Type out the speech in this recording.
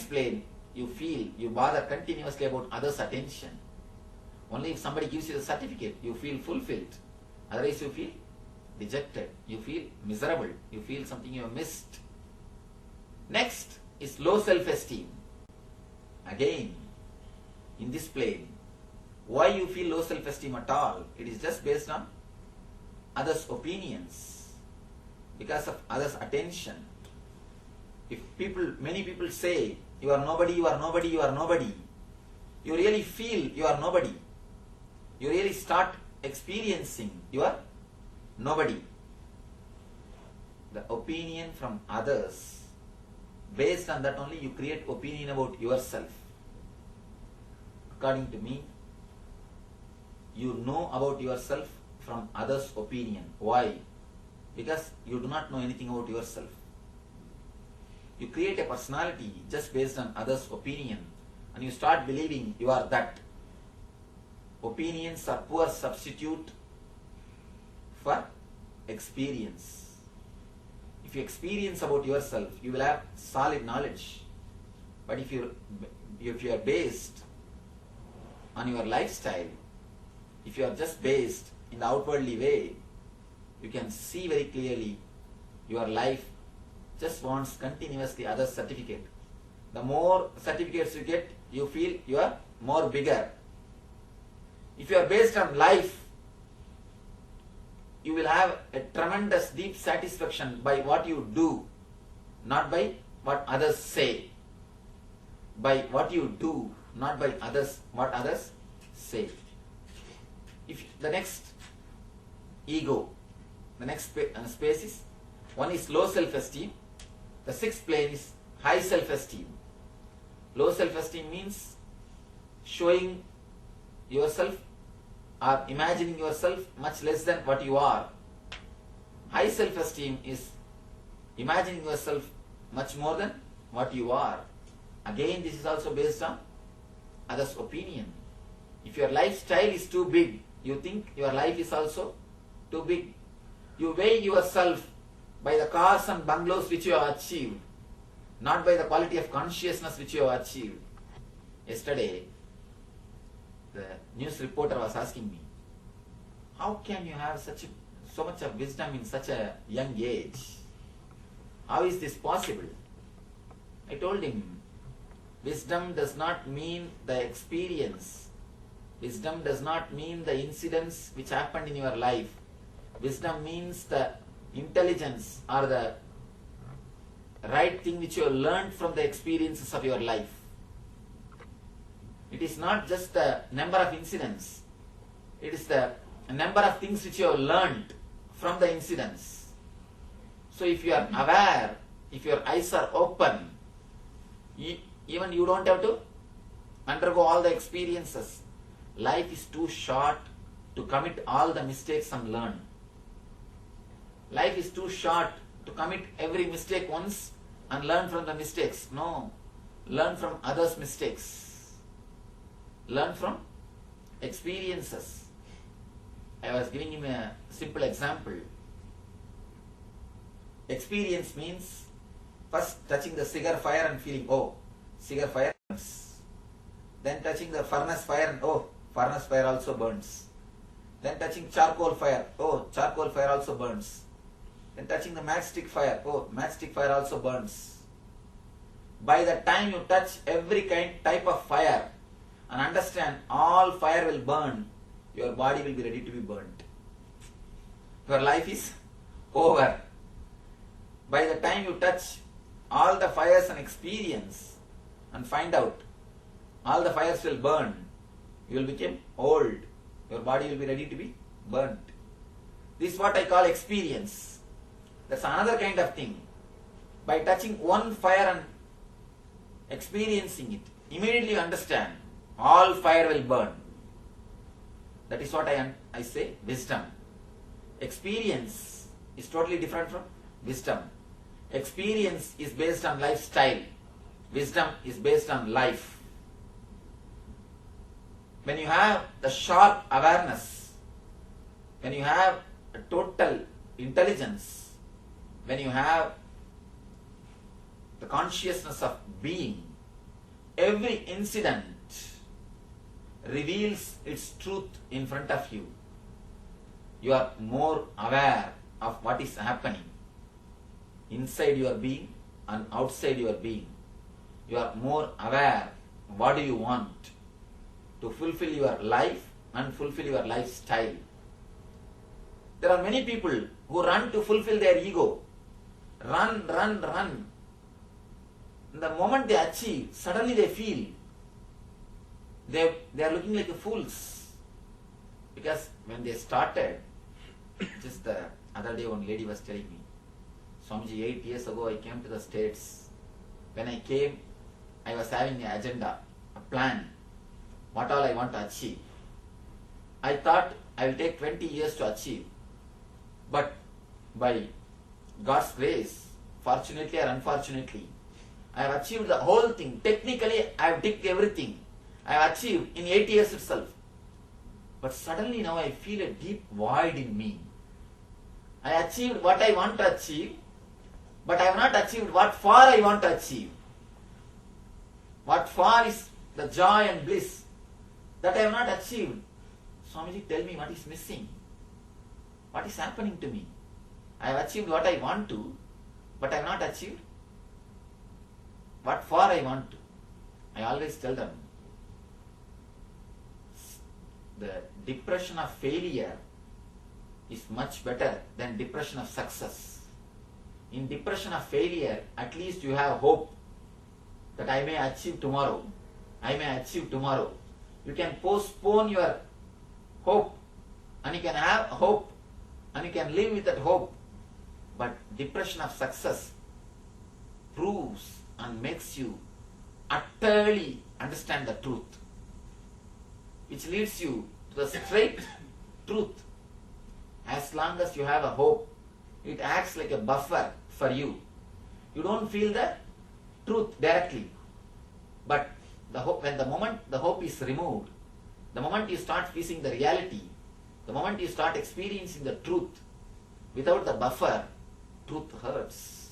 plane, you feel, you bother continuously about others' attention. Only if somebody gives you the certificate, you feel fulfilled. Otherwise you feel dejected, you feel miserable, you feel something you have missed. Next is low self-esteem. Again, in this plane, why you feel low self-esteem at all? It is just based on others' opinions, because of others' attention. If many people say, you are nobody, you are nobody, you are nobody, you really feel you are nobody. You really start experiencing you are nobody. The opinion from others, based on that only you create opinion about yourself. According to me, you know about yourself from others' opinion. Why? Because you do not know anything about yourself. You create a personality just based on others' opinion, and you start believing you are that. Opinions are poor substitute for experience. If you experience about yourself, you will have solid knowledge. But if you are based on your lifestyle, if you are just based in the outwardly way, you can see very clearly your life just wants continuously other certificate. The more certificates you get, you feel you are more bigger. If you are based on life, you will have a tremendous deep satisfaction by what you do, not by what others say. By what you do, not by what others say. If the next ego, the next space is, one is low self-esteem, the sixth plane is high self-esteem. Low self-esteem means showing yourself or imagining yourself much less than what you are. High self-esteem is imagining yourself much more than what you are. Again, this is also based on others' opinion. If your lifestyle is too big, you think your life is also too big. You weigh yourself by the cars and bungalows which you have achieved, not by the quality of consciousness which you have achieved. Yesterday, the news reporter was asking me, how can you have so much of wisdom in such a young age? How is this possible? I told him, wisdom does not mean the experience. Wisdom does not mean the incidents which happened in your life. Wisdom means the intelligence or the right thing which you have learned from the experiences of your life. It is not just the number of incidents. It is the number of things which you have learned from the incidents. So if you are aware, if your eyes are open, even you don't have to undergo all the experiences. Life is too short to commit all the mistakes and learn. Life is too short to commit every mistake once and learn from the mistakes. No. Learn from others' mistakes. Learn from experiences. I was giving him a simple example. Experience means first touching the cigar fire and feeling, oh, cigar fire burns. Then touching the furnace fire and, oh, furnace fire also burns. Then touching charcoal fire, oh, charcoal fire also burns. Then touching the matchstick fire, oh, matchstick fire also burns. By the time you touch every type of fire and understand all fire will burn, your body will be ready to be burnt. Your life is over. By the time you touch all the fires and experience and find out all the fires will burn, you will become old. Your body will be ready to be burnt. This is what I call experience. That's another kind of thing. By touching one fire and experiencing it, immediately you understand all fire will burn. That is what I say wisdom. Experience is totally different from wisdom. Experience is based on lifestyle. Wisdom is based on life. When you have the sharp awareness, when you have a total intelligence, when you have the consciousness of being, every incident reveals its truth in front of you. You are more aware of what is happening inside your being and outside your being. You are more aware what do you want to fulfill your life and fulfill your lifestyle. There are many people who run to fulfill their ego. Run, run, run. The moment they achieve, suddenly they feel they are looking like fools. Because when they started, just the other day one lady was telling me, Swamiji, 8 years ago I came to the States. When I came, I was having an agenda, a plan, what all I want to achieve. I thought I will take 20 years to achieve. But by God's grace, fortunately or unfortunately, I have achieved the whole thing. Technically, I have ticked everything. I have achieved in 8 years itself. But suddenly now I feel a deep void in me. I achieved what I want to achieve, but I have not achieved what for I want to achieve. What for is the joy and bliss that I have not achieved. Swamiji, tell me what is missing. What is happening to me? I have achieved what I want to, but I have not achieved what for I want to. I always tell them, the depression of failure is much better than depression of success. In depression of failure, at least you have hope that I may achieve tomorrow. I may achieve tomorrow. You can postpone your hope and you can have hope and you can live with that hope. But depression of success proves and makes you utterly understand the truth, which leads you to the straight truth. As long as you have a hope, it acts like a buffer for you. You don't feel the truth directly. But the hope, when the moment the hope is removed, the moment you start facing the reality, the moment you start experiencing the truth without the buffer, truth hurts.